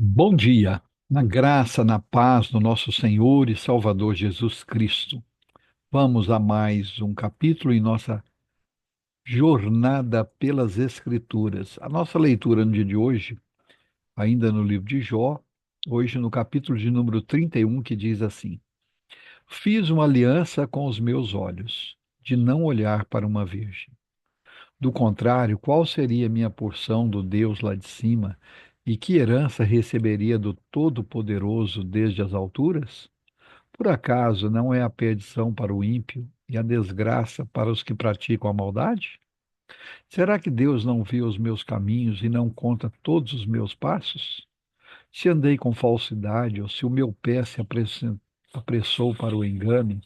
Bom dia, na graça, na paz do nosso Senhor e Salvador Jesus Cristo. Vamos a mais um capítulo em nossa jornada pelas Escrituras. A nossa leitura no dia de hoje, ainda no livro de Jó, hoje no capítulo de número 31, que diz assim: Fiz uma aliança com os meus olhos, de não olhar para uma virgem. Do contrário, qual seria minha porção do Deus lá de cima? E que herança receberia do Todo-Poderoso desde as alturas? Por acaso não é a perdição para o ímpio e a desgraça para os que praticam a maldade? Será que Deus não vê os meus caminhos e não conta todos os meus passos? Se andei com falsidade ou se o meu pé se apressou para o engano,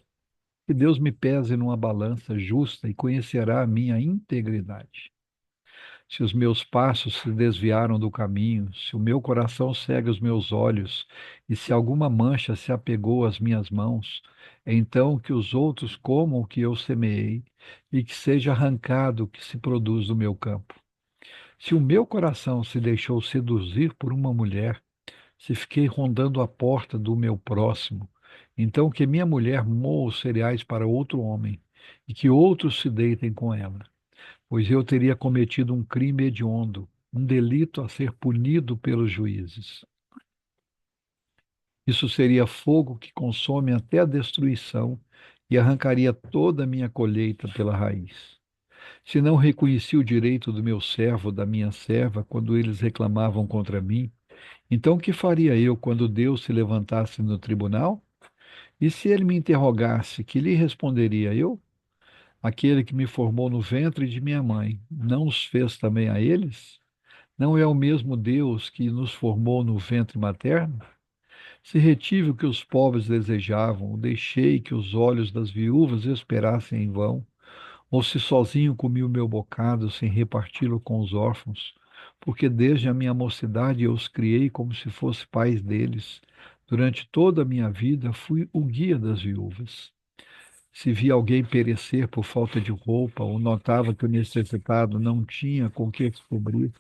que Deus me pese numa balança justa e conhecerá a minha integridade. Se os meus passos se desviaram do caminho, se o meu coração segue os meus olhos, e se alguma mancha se apegou às minhas mãos, então que os outros comam o que eu semeei, e que seja arrancado o que se produz do meu campo. Se o meu coração se deixou seduzir por uma mulher, se fiquei rondando a porta do meu próximo, então que minha mulher moa os cereais para outro homem, e que outros se deitem com ela, pois eu teria cometido um crime hediondo, um delito a ser punido pelos juízes. Isso seria fogo que consome até a destruição e arrancaria toda a minha colheita pela raiz. Se não reconheci o direito do meu servo ou da minha serva quando eles reclamavam contra mim, então o que faria eu quando Deus se levantasse no tribunal? E se ele me interrogasse, que lhe responderia eu? Aquele que me formou no ventre de minha mãe, não os fez também a eles? Não é o mesmo Deus que nos formou no ventre materno? Se retive o que os pobres desejavam, deixei que os olhos das viúvas esperassem em vão, ou se sozinho comi o meu bocado sem reparti-lo com os órfãos, porque desde a minha mocidade eu os criei como se fosse pais deles. Durante toda a minha vida fui o guia das viúvas. Se via alguém perecer por falta de roupa, ou notava que o necessitado não tinha com que se cobrir,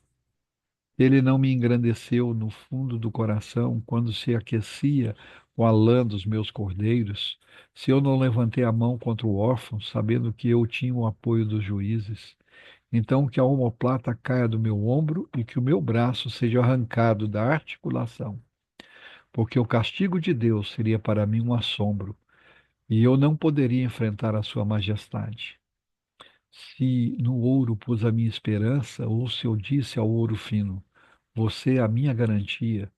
ele não me engrandeceu no fundo do coração quando se aquecia com a lã dos meus cordeiros, se eu não levantei a mão contra o órfão, sabendo que eu tinha o apoio dos juízes. Então que a omoplata caia do meu ombro e que o meu braço seja arrancado da articulação, porque o castigo de Deus seria para mim um assombro, e eu não poderia enfrentar a sua majestade. Se no ouro pus a minha esperança, ou se eu disse ao ouro fino, você é a minha garantia,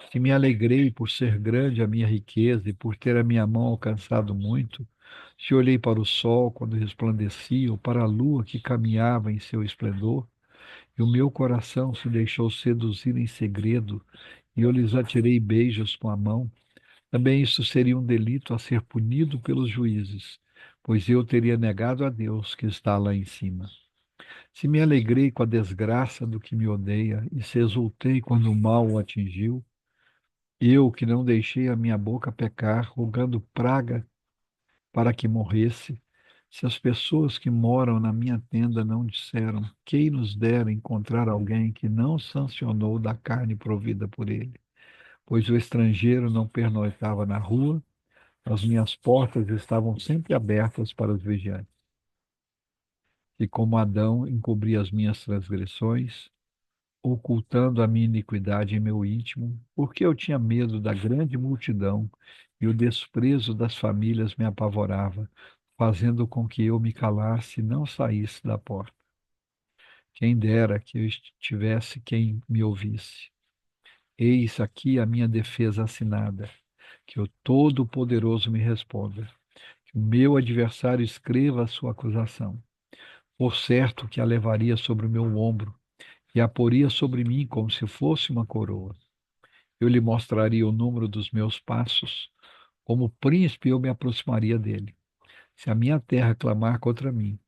se me alegrei por ser grande a minha riqueza e por ter a minha mão alcançado muito, se olhei para o sol quando resplandecia, ou para a lua que caminhava em seu esplendor, e o meu coração se deixou seduzir em segredo, e eu lhes atirei beijos com a mão, também isso seria um delito a ser punido pelos juízes, pois eu teria negado a Deus que está lá em cima. Se me alegrei com a desgraça do que me odeia, e se exultei quando o mal o atingiu, eu que não deixei a minha boca pecar, rogando praga para que morresse, se as pessoas que moram na minha tenda não disseram, quem nos dera encontrar alguém que não sancionou da carne provida por ele, pois o estrangeiro não pernoitava na rua, as minhas portas estavam sempre abertas para os vigiantes. E como Adão encobri as minhas transgressões, ocultando a minha iniquidade em meu íntimo, porque eu tinha medo da grande multidão e o desprezo das famílias me apavorava, fazendo com que eu me calasse e não saísse da porta. Quem dera que eu tivesse quem me ouvisse. Eis aqui a minha defesa assinada, que o Todo-Poderoso me responda, que o meu adversário escreva a sua acusação. Por certo que a levaria sobre o meu ombro e a poria sobre mim como se fosse uma coroa. Eu lhe mostraria o número dos meus passos. Como príncipe, eu me aproximaria dele. Se a minha terra clamar contra mim,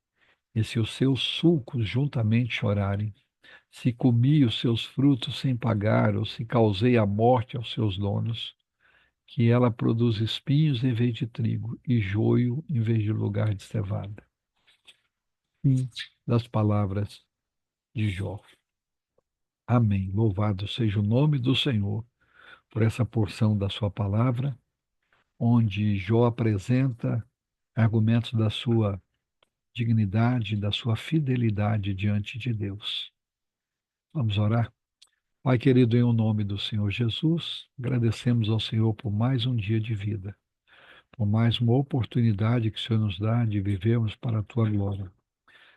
e se os seus sulcos juntamente chorarem, se comi os seus frutos sem pagar, ou se causei a morte aos seus donos, que ela produz espinhos em vez de trigo, e joio em vez de lugar de cevada. Fim das palavras de Jó. Amém. Louvado seja o nome do Senhor, por essa porção da sua palavra, onde Jó apresenta argumentos da sua dignidade, da sua fidelidade diante de Deus. Vamos orar? Pai querido, em o nome do Senhor Jesus, agradecemos ao Senhor por mais um dia de vida, por mais uma oportunidade que o Senhor nos dá de vivermos para a tua glória.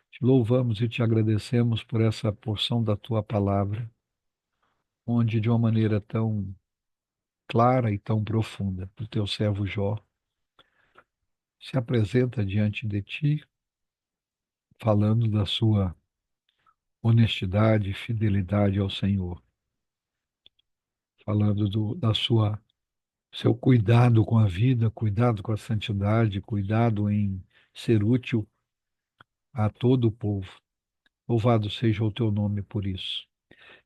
Te louvamos e te agradecemos por essa porção da tua palavra, onde de uma maneira tão clara e tão profunda, o teu servo Jó se apresenta diante de ti, falando da sua honestidade e fidelidade ao Senhor, falando da sua seu cuidado com a vida, cuidado com a santidade, cuidado em ser útil a todo o povo. Louvado seja o teu nome por isso.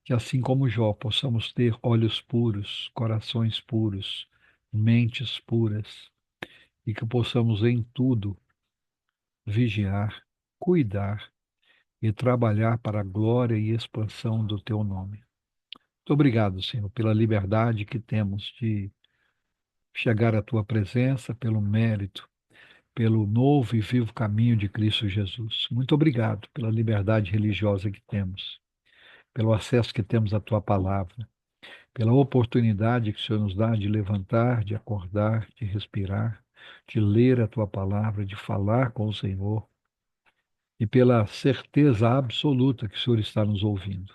Que assim como Jó, possamos ter olhos puros, corações puros, mentes puras, e que possamos em tudo vigiar, cuidar e trabalhar para a glória e expansão do teu nome. Muito obrigado, Senhor, pela liberdade que temos de chegar à tua presença, pelo mérito, pelo novo e vivo caminho de Cristo Jesus. Muito obrigado pela liberdade religiosa que temos, pelo acesso que temos à tua palavra, pela oportunidade que o Senhor nos dá de levantar, de acordar, de respirar, de ler a tua palavra, de falar com o Senhor e pela certeza absoluta que o Senhor está nos ouvindo.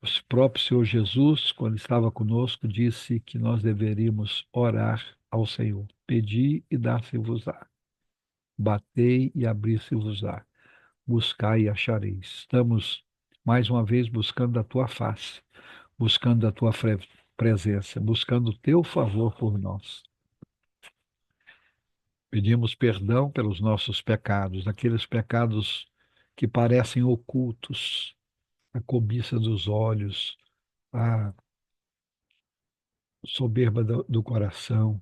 O próprio Senhor Jesus, quando estava conosco, disse que nós deveríamos orar ao Senhor. Pedi e dar-se-vos-á. Batei e abrir-se-vos-á. Buscai e achareis. Estamos, mais uma vez, buscando a tua face, buscando a tua presença, buscando o teu favor por nós. Pedimos perdão pelos nossos pecados, aqueles pecados que parecem ocultos, a cobiça dos olhos, a soberba do coração,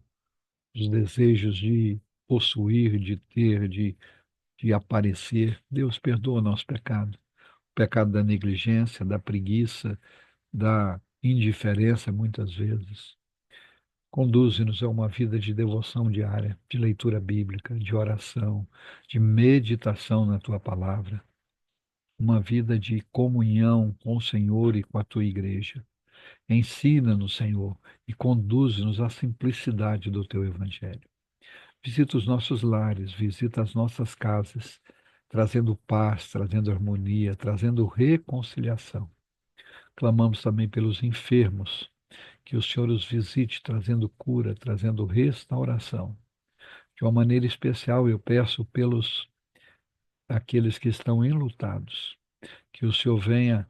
os desejos de possuir, de ter, de aparecer. Deus perdoa nosso pecado. O pecado da negligência, da preguiça, da indiferença, muitas vezes. Conduze-nos a uma vida de devoção diária, de leitura bíblica, de oração, de meditação na tua palavra. Uma vida de comunhão com o Senhor e com a tua igreja. Ensina-nos, Senhor, e conduz-nos à simplicidade do teu evangelho. Visita os nossos lares, visita as nossas casas, trazendo paz, trazendo harmonia, trazendo reconciliação. Clamamos também pelos enfermos, que o Senhor os visite, trazendo cura, trazendo restauração. De uma maneira especial, eu peço pelos aqueles que estão enlutados, que o Senhor venha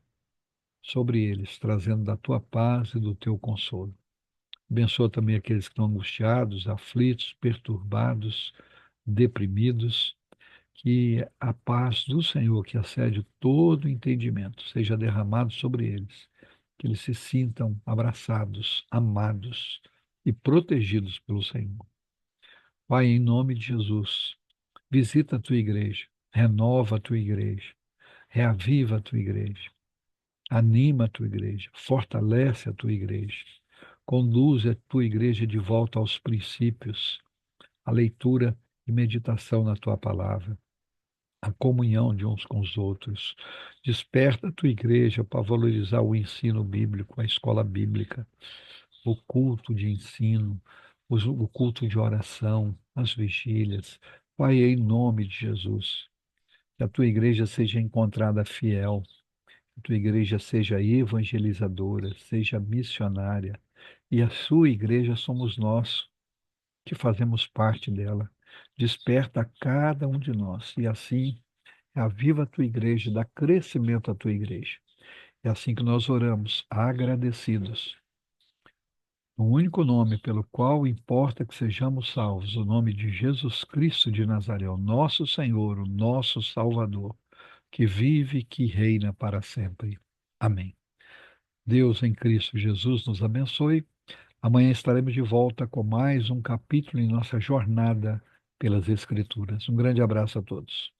sobre eles, trazendo da tua paz e do teu consolo. Abençoa também aqueles que estão angustiados, aflitos, perturbados, deprimidos, que a paz do Senhor, que excede todo entendimento, seja derramado sobre eles, que eles se sintam abraçados, amados e protegidos pelo Senhor. Pai, em nome de Jesus, visita a tua igreja, renova a tua igreja, reaviva a tua igreja, anima a tua igreja, fortalece a tua igreja, conduz a tua igreja de volta aos princípios, a leitura e meditação na tua palavra, a comunhão de uns com os outros. Desperta a tua igreja para valorizar o ensino bíblico, a escola bíblica, o culto de ensino, o culto de oração, as vigílias. Pai, em nome de Jesus, que a tua igreja seja encontrada fiel, que a tua igreja seja evangelizadora, seja missionária, e a sua igreja somos nós, que fazemos parte dela. Desperta a cada um de nós, e assim aviva a tua igreja, dá crescimento à tua igreja. É assim que nós oramos, agradecidos. O único nome pelo qual importa que sejamos salvos, o nome de Jesus Cristo de Nazaré, o nosso Senhor, o nosso Salvador, que vive e que reina para sempre. Amém. Deus em Cristo Jesus nos abençoe. Amanhã estaremos de volta com mais um capítulo em nossa jornada pelas Escrituras. Um grande abraço a todos.